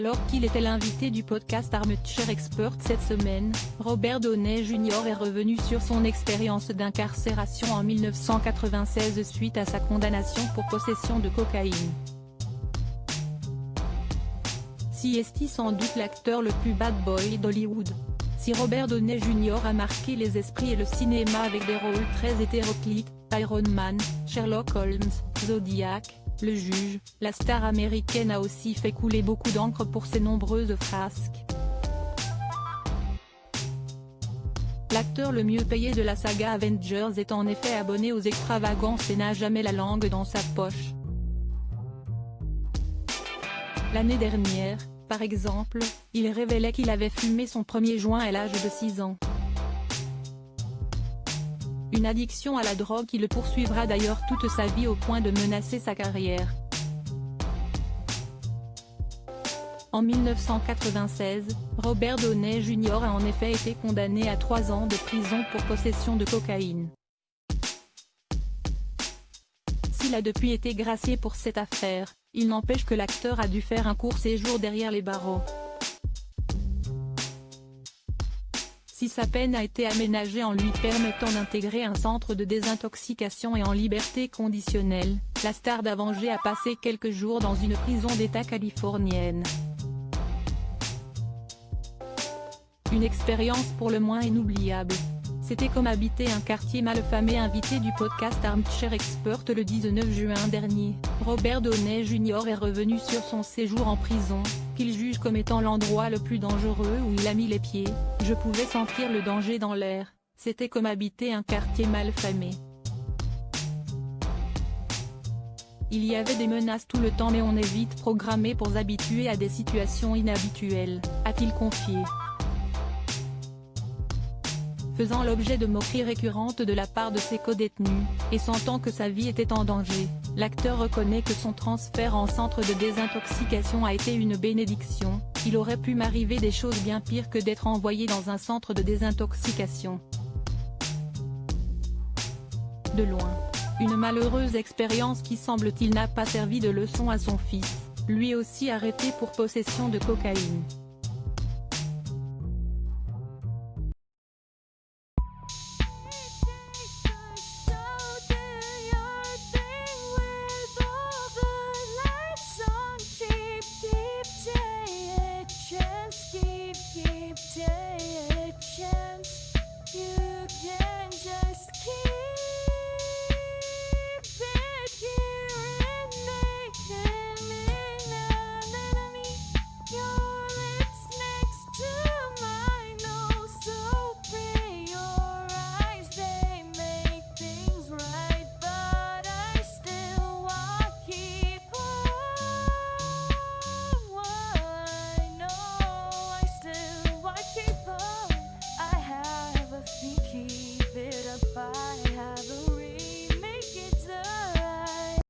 Alors qu'il était l'invité du podcast Armchair Expert cette semaine, Robert Downey Jr. est revenu sur son expérience d'incarcération en 1996 suite à sa condamnation pour possession de cocaïne. Si est-il sans doute l'acteur le plus bad boy d'Hollywood. Si Robert Downey Jr. a marqué les esprits et le cinéma avec des rôles très hétéroclites, Iron Man, Sherlock Holmes, Zodiac, Le Juge, la star américaine a aussi fait couler beaucoup d'encre pour ses nombreuses frasques. L'acteur le mieux payé de la saga Avengers est en effet abonné aux extravagances et n'a jamais la langue dans sa poche. L'année dernière, par exemple, il révélait qu'il avait fumé son premier joint à l'âge de 6 ans. Une addiction à la drogue qui le poursuivra d'ailleurs toute sa vie au point de menacer sa carrière. En 1996, Robert Downey Jr. a en effet été condamné à 3 ans de prison pour possession de cocaïne. S'il a depuis été gracié pour cette affaire, il n'empêche que l'acteur a dû faire un court séjour derrière les barreaux. Si sa peine a été aménagée en lui permettant d'intégrer un centre de désintoxication et en liberté conditionnelle, la star d'Avengers a passé quelques jours dans une prison d'État californienne. Une expérience pour le moins inoubliable. C'était comme habiter un quartier malfamé. Invité du podcast Armchair Expert le 19 juin dernier, Robert Downey Jr. est revenu sur son séjour en prison, qu'il juge comme étant l'endroit le plus dangereux où il a mis les pieds. Je pouvais sentir le danger dans l'air, c'était comme habiter un quartier malfamé. Il y avait des menaces tout le temps mais on est vite programmé pour s'habituer à des situations inhabituelles, a-t-il confié. Faisant l'objet de moqueries récurrentes de la part de ses codétenus, et sentant que sa vie était en danger, l'acteur reconnaît que son transfert en centre de désintoxication a été une bénédiction. Il aurait pu m'arriver des choses bien pires que d'être envoyé dans un centre de désintoxication. De loin. Une malheureuse expérience qui semble-t-il n'a pas servi de leçon à son fils, lui aussi arrêté pour possession de cocaïne.